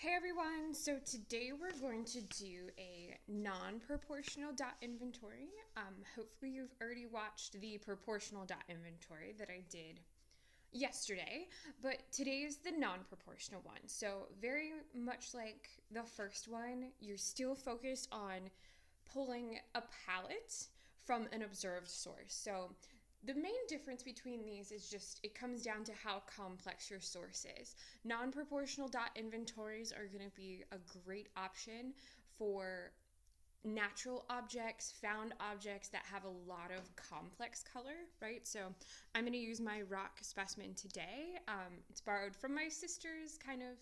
Hey everyone, so today we're going to do a non-proportional dot inventory. Hopefully you've already watched the proportional dot inventory that I did yesterday, but today is the non-proportional one. So very much like the first one, you're still focused on pulling a palette from an observed source. So the main difference between these is just it comes down to how complex your source is. Non-proportional dot inventories are going to be a great option for natural objects, found objects that have a lot of complex color, right? So I'm going to use my rock specimen today. It's borrowed from my sister's kind of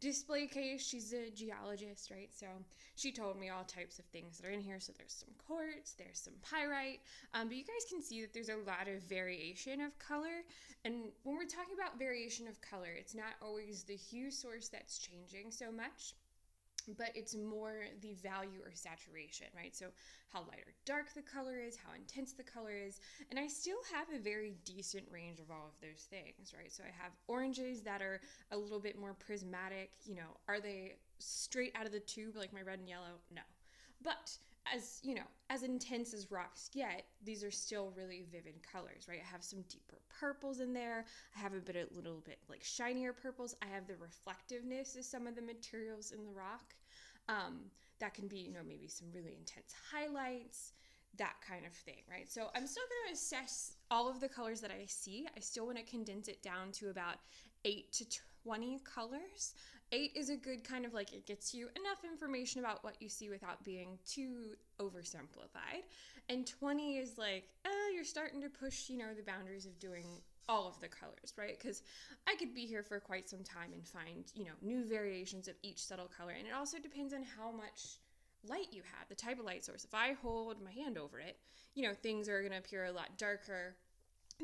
display case. She's a geologist, right? So she told me all types of things that are in here. So there's some quartz, there's some pyrite, but you guys can see that there's a lot of variation of color. And when we're talking about variation of color, it's not always the hue source that's changing so much, but it's more the value or saturation, right? So how light or dark the color is, how intense the color is, and I still have a very decent range of all of those things, right? So I have oranges that are a little bit more prismatic, are they straight out of the tube like my red and yellow? No. But as intense as rocks get, these are still really vivid colors, right? I have some deeper purples in there. I have a little bit like shinier purples. I have the reflectiveness of some of the materials in the rock. That can be, maybe some really intense highlights, that kind of thing, right? So I'm still going to assess all of the colors that I see. I still want to condense it down to about 8 to 20 colors. 8 is a good kind of like, it gets you enough information about what you see without being too oversimplified. And 20 is like, you're starting to push, the boundaries of doing all of the colors, right? Because I could be here for quite some time and find, new variations of each subtle color. And it also depends on how much light you have, the type of light source. If I hold my hand over it, things are going to appear a lot darker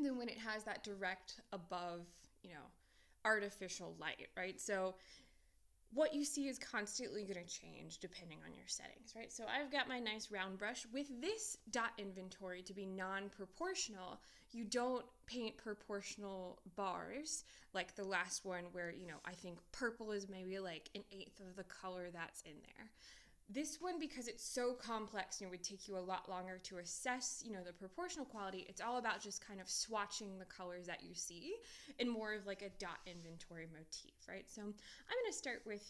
than when it has that direct above, artificial light, right? So what you see is constantly going to change depending on your settings, right? So I've got my nice round brush. With this dot inventory to be non-proportional, you don't paint proportional bars like the last one where, I think purple is maybe like an eighth of the color that's in there. This one, because it's so complex, would take you a lot longer to assess, the proportional quality. It's all about just kind of swatching the colors that you see in more of like a dot inventory motif, right? So I'm going to start with,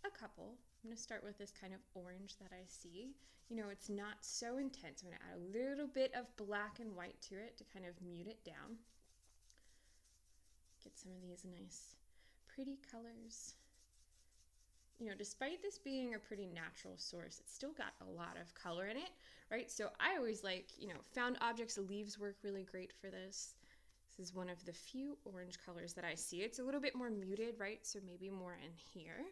a couple. I'm going to start with this kind of orange that I see. It's not so intense. I'm going to add a little bit of black and white to it to kind of mute it down. Get some of these nice, pretty colors. Despite this being a pretty natural source, it's still got a lot of color in it, right? So I always like, found objects, leaves work really great for this. This is one of the few orange colors that I see. It's a little bit more muted, right? So maybe more in here,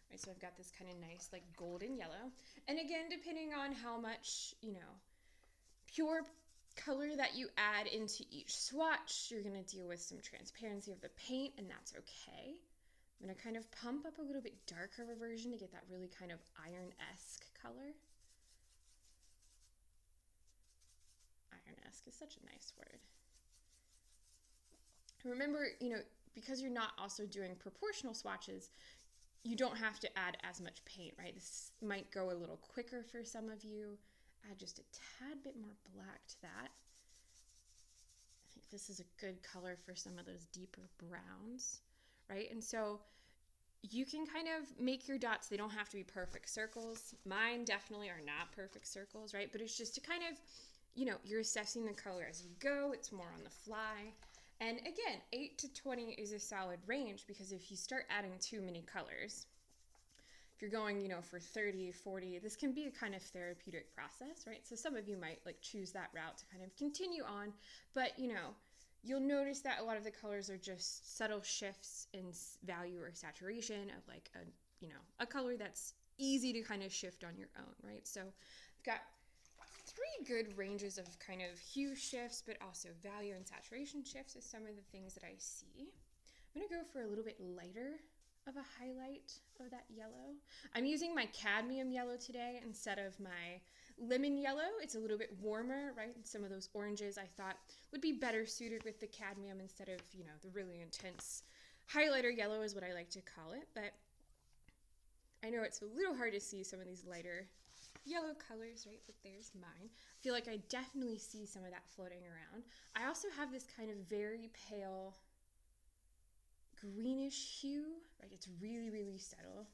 right? So I've got this kind of nice, like golden yellow. And again, depending on how much, pure color that you add into each swatch, you're going to deal with some transparency of the paint, and that's okay. I'm going to kind of pump up a little bit darker of a version to get that really kind of iron-esque color. Iron-esque is such a nice word. Remember, because you're not also doing proportional swatches, you don't have to add as much paint, right? This might go a little quicker for some of you. Add just a tad bit more black to that. I think this is a good color for some of those deeper browns, right? And so you can kind of make your dots. They don't have to be perfect circles. Mine definitely are not perfect circles, right? But it's just to kind of, you're assessing the color as you go. It's more on the fly. And again, 8 to 20 is a solid range, because if you start adding too many colors, if you're going, for 30, 40, this can be a kind of therapeutic process, right? So some of you might like choose that route to kind of continue on, but you'll notice that a lot of the colors are just subtle shifts in value or saturation of like a color that's easy to kind of shift on your own, right? So I've got 3 good ranges of kind of hue shifts, but also value and saturation shifts is some of the things that I see. I'm going to go for a little bit lighter of a highlight of that yellow. I'm using my cadmium yellow today instead of my lemon yellow. It's a little bit warmer, right? And some of those oranges I thought would be better suited with the cadmium instead of, the really intense highlighter yellow is what I like to call it. But I know it's a little hard to see some of these lighter yellow colors, right? But there's mine. I feel like I definitely see some of that floating around. I also have this kind of very pale greenish hue, right? It's really, really subtle.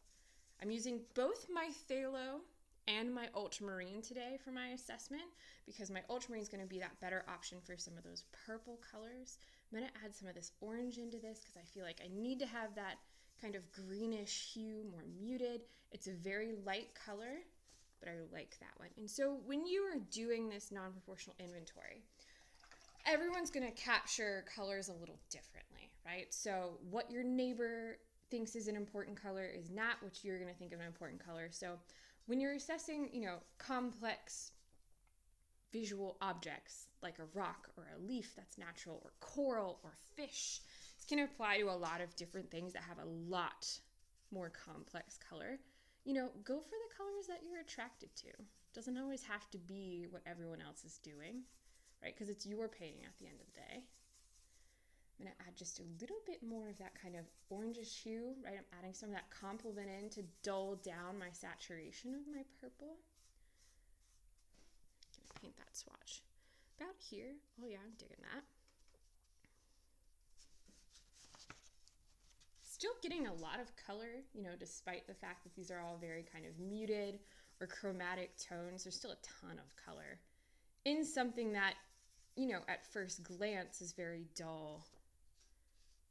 I'm using both my phthalo and my ultramarine today for my assessment because my ultramarine is going to be that better option for some of those purple colors. I'm going to add some of this orange into this because I feel like I need to have that kind of greenish hue, more muted. It's a very light color, but I like that one. And so when you are doing this non-proportional inventory, everyone's going to capture colors a little differently, right? So what your neighbor thinks is an important color is not what you're going to think of an important color. So when you're assessing, complex visual objects like a rock or a leaf that's natural or coral or fish, this can apply to a lot of different things that have a lot more complex color. Go for the colors that you're attracted to. It doesn't always have to be what everyone else is doing, right? Because it's your painting at the end of the day. I'm going to add just a little bit more of that kind of orangish hue, right? I'm adding some of that complement in to dull down my saturation of my purple. I'm going to paint that swatch about here. Oh yeah, I'm digging that. Still getting a lot of color, despite the fact that these are all very kind of muted or chromatic tones. There's still a ton of color in something that, at first glance is very dull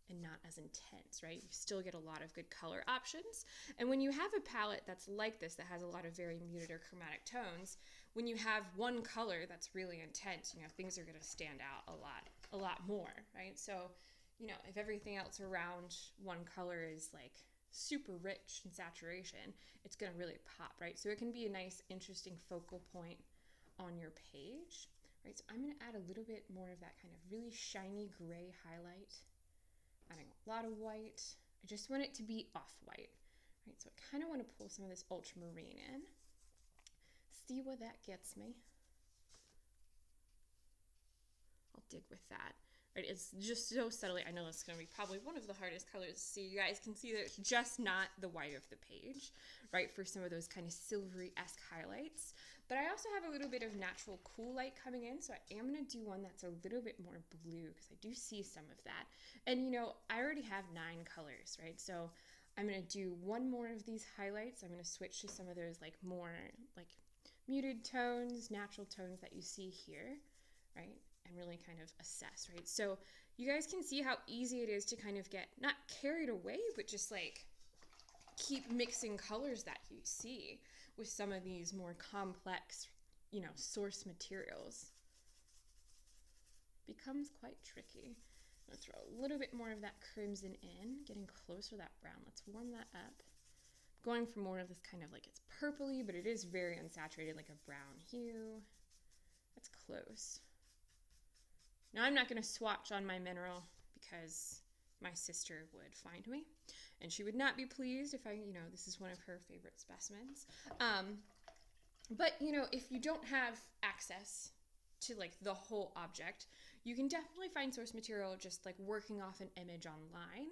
and not as intense, right? You still get a lot of good color options. And when you have a palette that's like this, that has a lot of very muted or chromatic tones, when you have one color that's really intense, things are going to stand out a lot more, right? So, if everything else around one color is like super rich in saturation, it's going to really pop, right? So it can be a nice, interesting focal point on your page, right? So I'm going to add a little bit more of that kind of really shiny gray highlight. Adding a lot of white. I just want it to be off-white, right? So I kind of want to pull some of this ultramarine in. See what that gets me. I'll dig with that, right? It's just so subtly. I know it's going to be probably one of the hardest colors to see. You guys can see that it's just not the white of the page, right? For some of those kind of silvery-esque highlights. But I also have a little bit of natural cool light coming in, so I am going to do one that's a little bit more blue because I do see some of that. And I already have 9 colors, right? So I'm going to do one more of these highlights. I'm going to switch to some of those more muted tones, natural tones that you see here, right? And really kind of assess, right? So you guys can see how easy it is to kind of get not carried away, but just keep mixing colors that you see with some of these more complex, source materials. Becomes quite tricky. I'm going to throw a little bit more of that crimson in, getting closer to that brown. Let's warm that up. Going for more of this kind of it's purpley, but it is very unsaturated, like a brown hue. That's close. Now I'm not going to swatch on my mineral because my sister would find me and she would not be pleased if this is one of her favorite specimens. But if you don't have access to the whole object, you can definitely find source material just working off an image online.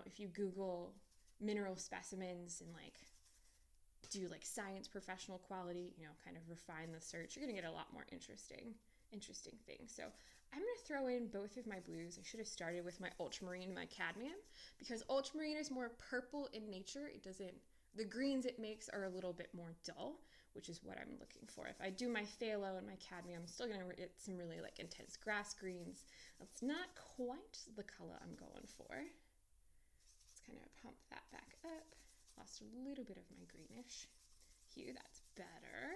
If you Google mineral specimens and do science professional quality, kind of refine the search, you're gonna get a lot more interesting things. So I'm gonna throw in both of my blues. I should have started with my ultramarine and my cadmium because ultramarine is more purple in nature. The greens it makes are a little bit more dull, which is what I'm looking for. If I do my phthalo and my cadmium, I'm still gonna get some really intense grass greens. That's not quite the color I'm going for. Let's kind of pump that back up. Lost a little bit of my greenish hue. That's better.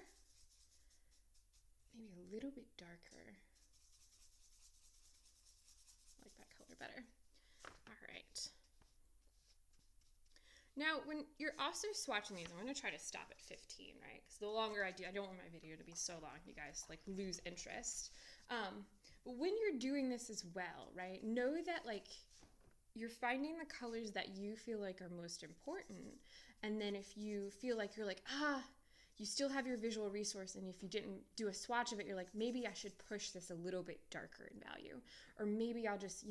Maybe a little bit darker. I like that color better. All right. Now, when you're also swatching these, I'm going to try to stop at 15, right? Because the longer I do, I don't want my video to be so long you guys lose interest. But when you're doing this as well, right, know that you're finding the colors that you feel are most important. And then if you feel you're you still have your visual resource, and if you didn't do a swatch of it, you're maybe I should push this a little bit darker in value, or maybe I'll just,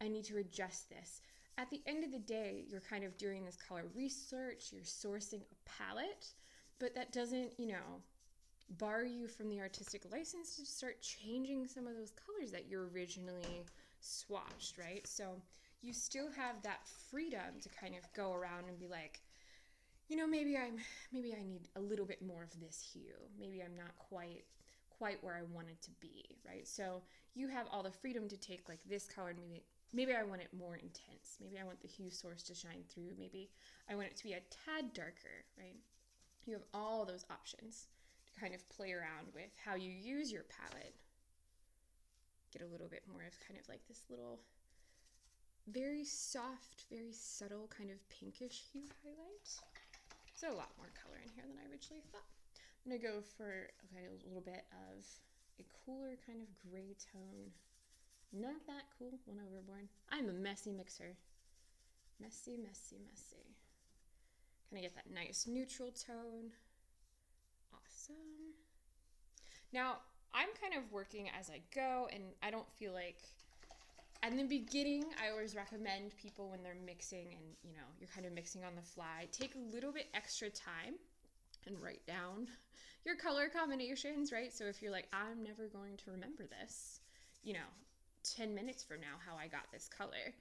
I need to adjust this. at the end of the day, you're kind of doing this color research, you're sourcing a palette, but that doesn't, bar you from the artistic license to start changing some of those colors that you originally swatched, right? So you still have that freedom to kind of go around and be like, maybe I need a little bit more of this hue. Maybe I'm not quite where I want it to be, right? So you have all the freedom to take like this color and maybe I want it more intense. Maybe I want the hue source to shine through. Maybe I want it to be a tad darker, right? You have all those options to kind of play around with how you use your palette. Get a little bit more of kind of like this little very soft, very subtle kind of pinkish hue highlight. So a lot more color in here than I originally thought. I'm going to go for a little bit of a cooler kind of gray tone. Not that cool, one overboard. I'm a messy mixer. Messy, messy, messy. Kind of get that nice neutral tone. Awesome. Now, I'm kind of working as I go, and I don't feel like, in the beginning, I always recommend people when they're mixing and, you're kind of mixing on the fly, take a little bit extra time and write down your color combinations, right? So if you're like, I'm never going to remember this, 10 minutes from now, how I got this color,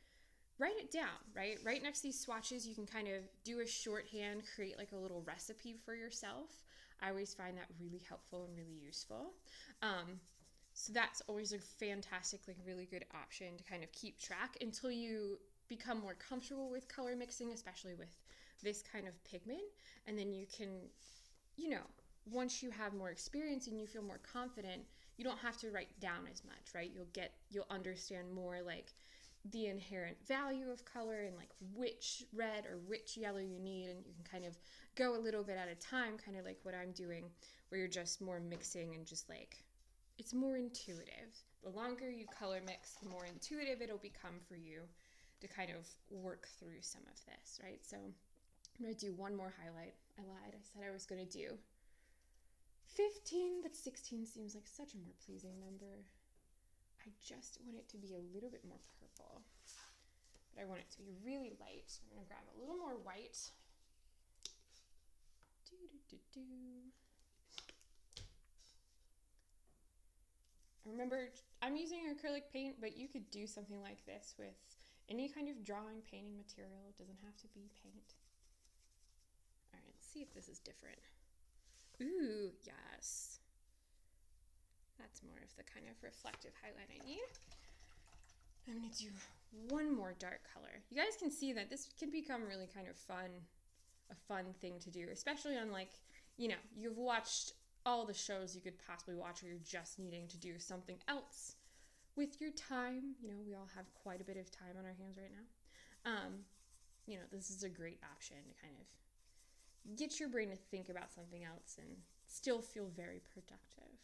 write it down, right? Right next to these swatches, you can kind of do a shorthand, create like a little recipe for yourself. I always find that really helpful and really useful. So that's always a fantastic, like really good option to kind of keep track until you become more comfortable with color mixing, especially with this kind of pigment. And then you can, once you have more experience and you feel more confident, you don't have to write down as much, right? You'll understand more like the inherent value of color and like which red or which yellow you need, and you can kind of go a little bit at a time, kind of like what I'm doing, where you're just more mixing and just like, it's more intuitive. The longer you color mix, the more intuitive it'll become for you to kind of work through some of this, right? So I'm going to do one more highlight. I lied. I said I was going to do 15, but 16 seems like such a more pleasing number. I just want it to be a little bit more purple, but I want it to be really light. So I'm going to grab a little more white. Remember, I'm using acrylic paint, but you could do something like this with any kind of drawing, painting material. It doesn't have to be paint. All right, let's see if this is different. Ooh, yes. That's more of the kind of reflective highlight I need. I'm going to do one more dark color. You guys can see that this can become really kind of fun, a fun thing to do, especially on like, you've watched all the shows you could possibly watch, or you're just needing to do something else with your time. We all have quite a bit of time on our hands right now. This is a great option to kind of get your brain to think about something else and still feel very productive.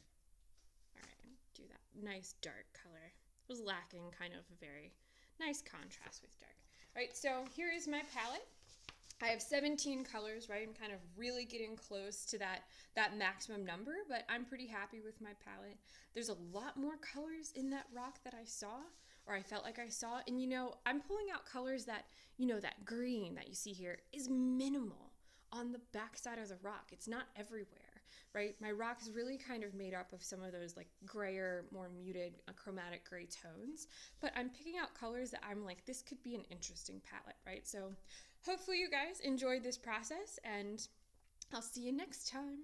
All right, do that nice dark color. It was lacking kind of a very nice contrast with dark. All right, so here is my palette. I have 17 colors, right? I'm kind of really getting close to that maximum number, but I'm pretty happy with my palette. There's a lot more colors in that rock that I saw, or I felt like I saw. And I'm pulling out colors that, that green that you see here is minimal on the backside of the rock. It's not everywhere, right? My rock is really kind of made up of some of those like grayer, more muted, chromatic gray tones, but I'm picking out colors that I'm like, this could be an interesting palette, right? So hopefully you guys enjoyed this process, and I'll see you next time.